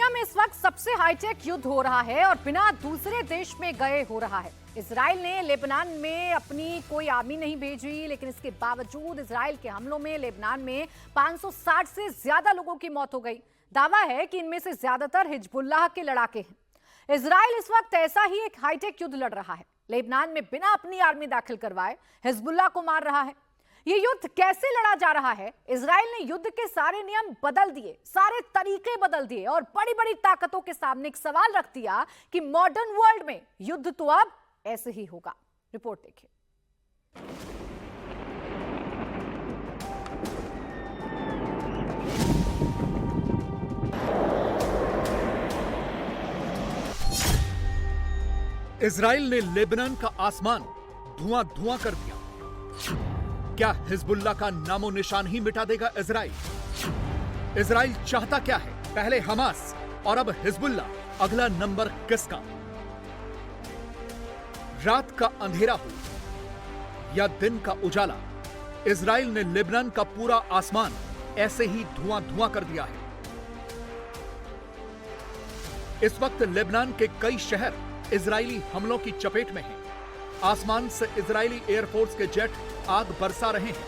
में इस वक्त सबसे हाईटेक युद्ध हो रहा है और बिना दूसरे देश में गए हो रहा है। इजराइल ने लेबनान में अपनी कोई आर्मी नहीं भेजी, लेकिन इसके बावजूद इजराइल के हमलों में लेबनान में 560 से ज्यादा लोगों की मौत हो गई। दावा है कि इनमें से ज्यादातर हिजबुल्लाह के लड़ाके हैं। इजराइल इस वक्त ऐसा ही एक हाईटेक युद्ध लड़ रहा है। लेबनान में बिना अपनी आर्मी दाखिल करवाए हिजबुल्लाह को मार रहा है। ये युद्ध कैसे लड़ा जा रहा है? इजराइल ने युद्ध के सारे नियम बदल दिए, सारे तरीके बदल दिए और बड़ी बड़ी ताकतों के सामने एक सवाल रख दिया कि मॉडर्न वर्ल्ड में युद्ध तो अब ऐसे ही होगा। रिपोर्ट देखिए। इजराइल ने लेबनान का आसमान धुआं धुआं कर दिया। क्या हिजबुल्लाह का नामो निशान ही मिटा देगा इजराइल? इजराइल चाहता क्या है? पहले हमास और अब हिजबुल्लाह, अगला नंबर किसका? रात का अंधेरा हो या दिन का उजाला, इजराइल ने लेबनान का पूरा आसमान ऐसे ही धुआं धुआं कर दिया है। इस वक्त लेबनान के कई शहर इजरायली हमलों की चपेट में हैं। आसमान से इजरायली एयरफोर्स के जेट आग बरसा रहे हैं।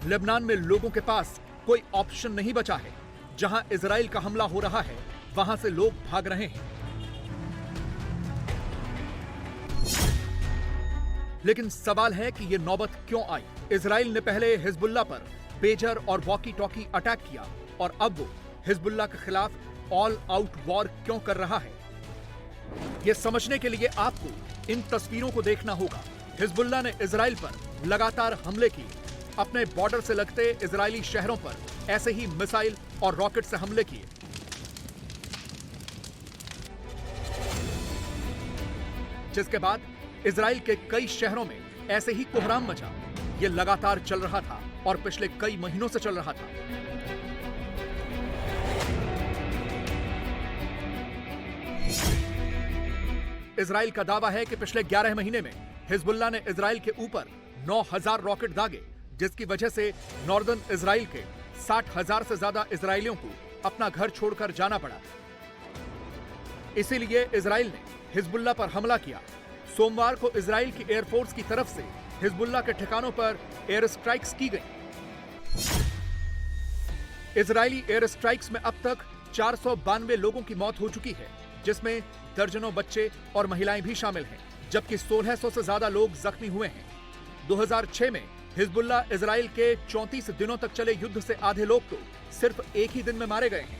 लेबनान में लोगों के पास कोई ऑप्शन नहीं बचा है। जहां इजराइल का हमला हो रहा है, वहां से लोग भाग रहे हैं। लेकिन सवाल है कि यह नौबत क्यों आई? इजराइल ने पहले हिजबुल्लाह पर पेजर और वॉकी टॉकी अटैक किया और अब वो हिजबुल्लाह के खिलाफ ऑल आउट वॉर क्यों कर रहा है? यह समझने के लिए आपको इन तस्वीरों को देखना होगा। हिजबुल्लाह ने इजराइल पर लगातार हमले किए। अपने बॉर्डर से लगते इजरायली शहरों पर ऐसे ही मिसाइल और रॉकेट से हमले किए। जिसके बाद इजराइल के कई शहरों में ऐसे ही कोहराम मचा। यह लगातार चल रहा था और पिछले कई महीनों से चल रहा था। इजराइल का दावा है कि पिछले 11 महीने में हिजबुल्लाह ने इजराइल के ऊपर 9,000 रॉकेट दागे, जिसकी वजह से नॉर्दर्न इजराइल के 60,000 से ज्यादा इजरायलियों को अपना घर छोड़कर जाना पड़ा। इसीलिए इजराइल ने हिजबुल्लाह पर हमला किया। सोमवार को इजराइल की एयरफोर्स की तरफ से हिजबुल्लाह के ठिकानों पर एयर स्ट्राइक्स की गई। इजरायली एयर स्ट्राइक्स में अब तक 492 लोगों की मौत हो चुकी है, जिसमें दर्जनों बच्चे और महिलाएं भी शामिल हैं, जबकि 1600 से ज्यादा लोग जख्मी हुए हैं। 2006 में हिजबुल्लाह इजराइल के 34 दिनों तक चले युद्ध से आधे लोग तो सिर्फ एक ही दिन में मारे गए हैं।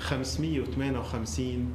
558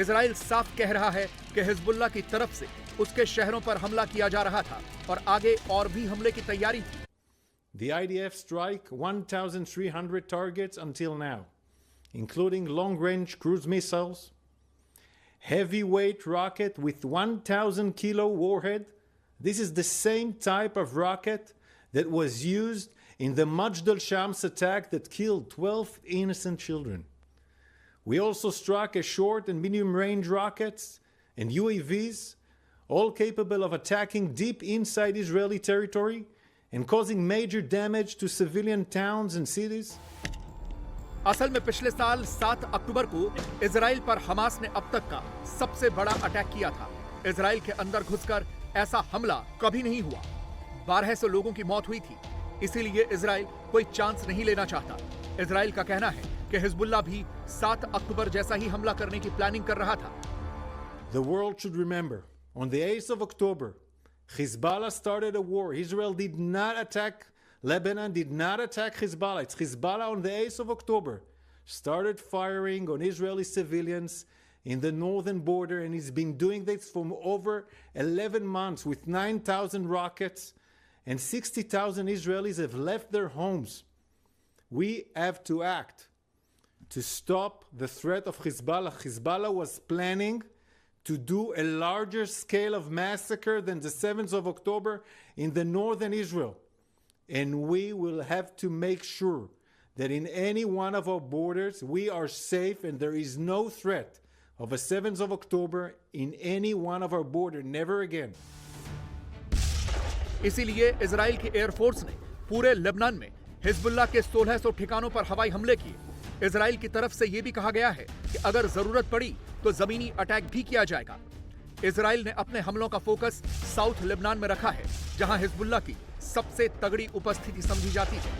इजराइल साफ कह रहा है कि हिजबुल्लाह की तरफ से उसके शहरों पर हमला किया जा रहा था और आगे और भी हमले की तैयारी थी। The IDF strike 1,300 targets until now, including long-range cruise missiles, heavyweight rocket with 1,000 kilo warhead. This is the same type of rocket that was used in the Majd al-Shams attack that killed 12 innocent children. We also struck a short and medium-range rockets and UAVs, all capable of attacking deep inside Israeli territory and causing major damage to civilian towns and cities. असल में पिछले साल 7 अक्टूबर को Israel पर Hamas ने अब तक का सबसे बड़ा अटैक किया था। इजराइल के अंदर घुसकर ऐसा हमला कभी नहीं हुआ। 1200 लोगों की मौत हुई थी। इसीलिए इजराइल कोई चांस नहीं लेना चाहता। इजराइल का कहना है कि हिजबुल्लाह भी 7 अक्टूबर जैसा ही हमला करने की प्लानिंग कर रहा था। The world should remember, on the 8th of October, Hezbollah started a war. Israel did not attack Lebanon did not attack Hezbollah. It's Hezbollah on the 8th of October started firing on Israeli civilians in the northern border, and he's been doing this for over 11 months with 9,000 rockets, and 60,000 Israelis have left their homes. We have to act to stop the threat of Hezbollah. Hezbollah was planning to do a larger scale of massacre than the 7th of October in the northern Israel. And we will have to make sure that in any one of our borders we are safe and there is no threat of a 7th of October in any one of our borders, never again. इसीलिए Israel की air force ने पूरे Lebanon में Hezbollah के 1600 ठिकानों पर हवाई हमले किए। इजराइल की तरफ से यह भी कहा गया है कि अगर जरूरत पड़ी तो जमीनी अटैक भी किया जाएगा। इजराइल ने अपने हमलों का फोकस साउथ लेबनान में रखा है, जहां हिजबुल्लाह की सबसे तगड़ी उपस्थिति समझी जाती है।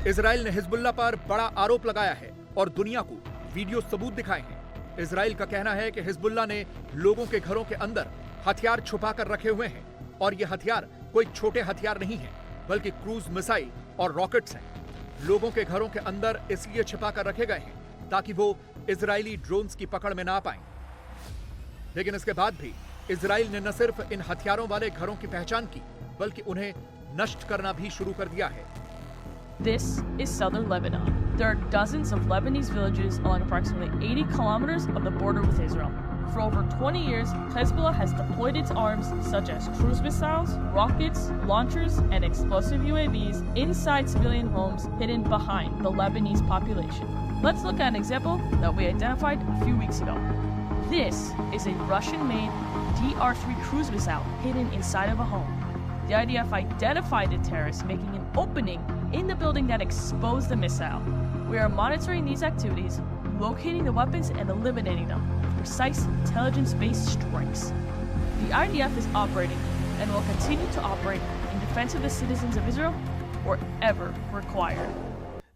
इजराइल ने हिजबुल्लाह पर बड़ा आरोप लगाया है और दुनिया को वीडियो सबूत दिखाए हैं। इजराइल का कहना है कि हिजबुल्लाह ने लोगों के घरों के अंदर हथियार छुपा कर रखे हुए हैं और ये हथियार कोई छोटे हथियार नहीं है, बल्कि क्रूज मिसाइल और रॉकेट्स हैं। लोगों के घरों के अंदर इसलिए छिपा कर रखे गए हैं ताकि वो इजरायली ड्रोन्स की पकड़ में ना पाएं। लेकिन इसके बाद भी इजराइल ने न सिर्फ इन हथियारों वाले घरों की पहचान की, बल्कि उन्हें नष्ट करना भी शुरू कर दिया है। This is southern Lebanon. There are dozens of Lebanese villages along approximately 80 kilometers of the border with Israel. For over 20 years, Hezbollah has deployed its arms, such as cruise missiles, rockets, launchers, and explosive UAVs inside civilian homes hidden behind the Lebanese population. Let's look at an example that we identified a few weeks ago. This is a Russian-made DR-3 cruise missile hidden inside of a home. The IDF identified the terrorists making an opening in the building that exposed the missile. We are monitoring these activities, locating the weapons and eliminating them with precise intelligence-based strikes. The IDF is operating and will continue to operate in defense of the citizens of Israel wherever required.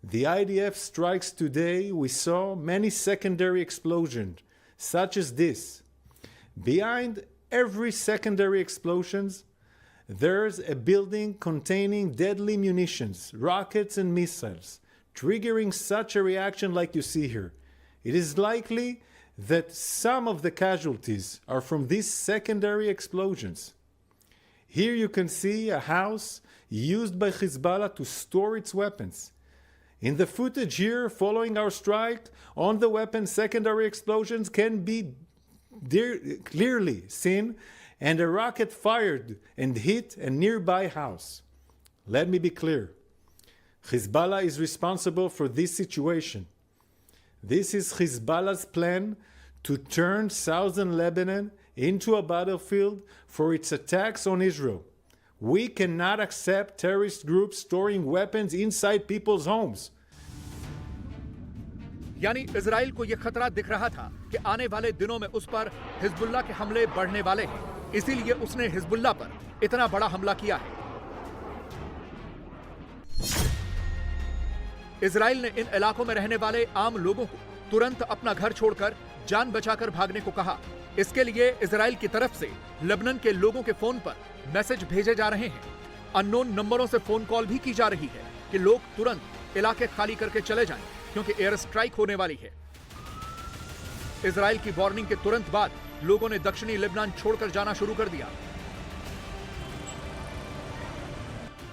The IDF strikes today, we saw many secondary explosions, such as this. Behind every secondary explosions, there's a building containing deadly munitions, rockets and missiles, triggering such a reaction like you see here. It is likely that some of the casualties are from these secondary explosions. Here you can see a house used by Hezbollah to store its weapons. In the footage here following our strike on the weapon, secondary explosions can be clearly seen, and a rocket fired and hit a nearby house. Let me be clear. Hezbollah is responsible for this situation. This is Hezbollah's plan to turn southern Lebanon into a battlefield for its attacks on Israel. We cannot accept terrorist groups storing weapons inside people's homes. यानी Israel को यह खतरा दिख रहा था कि आने वाले दिनों में उस पर हिजबुल्लाह के हमले बढ़ने वाले हैं, इसीलिए उसने हिजबुल्लाह पर इतना बड़ा हमला किया है। इजराइल ने इन इलाकों में रहने वाले आम लोगों को तुरंत अपना घर छोड़कर जान बचाकर भागने को कहा। इसके लिए इजराइल की तरफ से लेबनान के लोगों के फोन पर मैसेज भेजे जा रहे हैं। अननोन नंबरों से फोन कॉल भी की जा रही है कि लोग तुरंत इलाके खाली करके चले जाएं, क्योंकि एयर स्ट्राइक होने वाली है। इजराइल की वार्निंग के तुरंत बाद लोगों ने दक्षिणी लेबनान छोड़कर जाना शुरू कर दिया।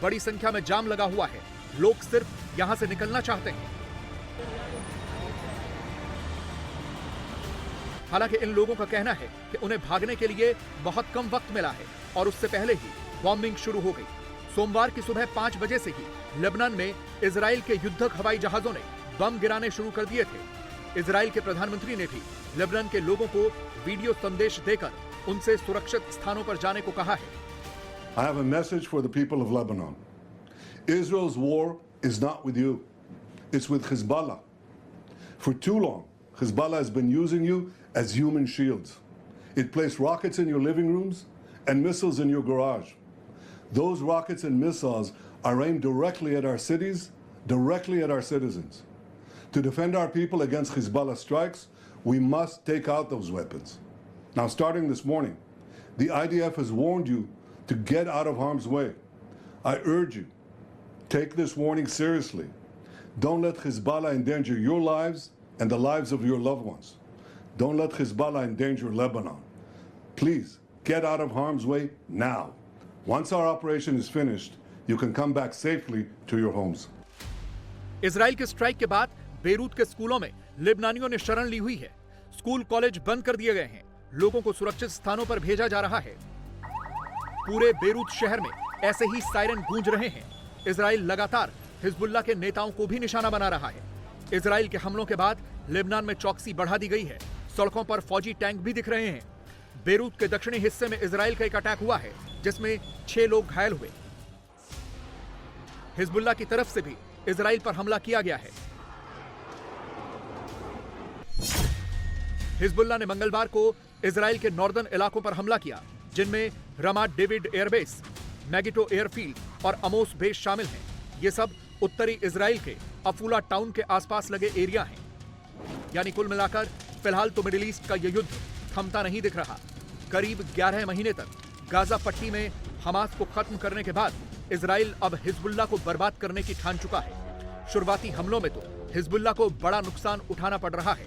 बड़ी संख्या में जाम लगा हुआ है, लोग सिर्फ यहां से निकलना चाहते हैं। हालांकि इन लोगों का कहना है कि उन्हें भागने के लिए बहुत कम वक्त मिला है और उससे पहले ही बॉम्बिंग शुरू हो गई। सोमवार की सुबह 5 बजे से ही लेबनान में इजराइल के युद्धक हवाई जहाजों ने बम गिराने शुरू कर दिए थे। इजराइल के प्रधानमंत्री ने भी लेबनान के लोगों को वीडियो संदेश देकर उनसे सुरक्षित स्थानों पर जाने को कहा है। I have a message for the people of Lebanon. Israel's war is not with you. It's with Hezbollah. For too long, Hezbollah has been using you as human shields. It placed rockets in your living rooms and missiles in your garage. Those rockets and missiles are aimed directly at our cities, directly at our citizens. To defend our people against Hezbollah strikes, we must take out those weapons. Now, starting this morning, The IDF has warned you to get out of harm's way. I urge you, take this warning seriously. Don't let Hezbollah endanger your lives and the lives of your loved ones. Don't let Hezbollah endanger Lebanon. Please, get out of harm's way now. Once our operation is finished, you can come back safely to your homes. Israel के strike के बाद Beirut के स्कूलों में लेबनानियों ने शरण ली हुई है। स्कूल कॉलेज बंद कर दिए गए हैं। लोगों को सुरक्षित स्थानों पर भेजा जा रहा है। पूरे बेरूत शहर में ऐसे ही सायरन गूंज रहे हैं। इजराइल लगातार हिजबुल्लाह के नेताओं को भी निशाना बना रहा है। इजराइल के हमलों के बाद लेबनान में चौकसी बढ़ा दी गई है। सड़कों पर फौजी टैंक भी दिख रहे हैं। बेरूत के दक्षिणी हिस्से में इजराइल का एक अटैक हुआ है जिसमें 6 लोग घायल हुए। हिजबुल्लाह की तरफ से भी इजराइल पर हमला किया गया है। हिजबुल्लाह ने मंगलवार को इजराइल के नॉर्दर्न इलाकों पर हमला किया, जिनमें रमात डेविड एयरबेस, मैगिटो एयरफील्ड और अमोस बेस शामिल हैं। ये सब उत्तरी इजराइल के अफूला टाउन के आसपास लगे एरिया हैं। यानी कुल मिलाकर फिलहाल तो मिडिल ईस्ट का यह युद्ध थमता नहीं दिख रहा। करीब 11 महीने तक गाजा पट्टी में हमास को खत्म करने के बाद इजराइल अब हिजबुल्लाह को बर्बाद करने की ठान चुका है। शुरुआती हमलों में तो हिजबुल्लाह को बड़ा नुकसान उठाना पड़ रहा है।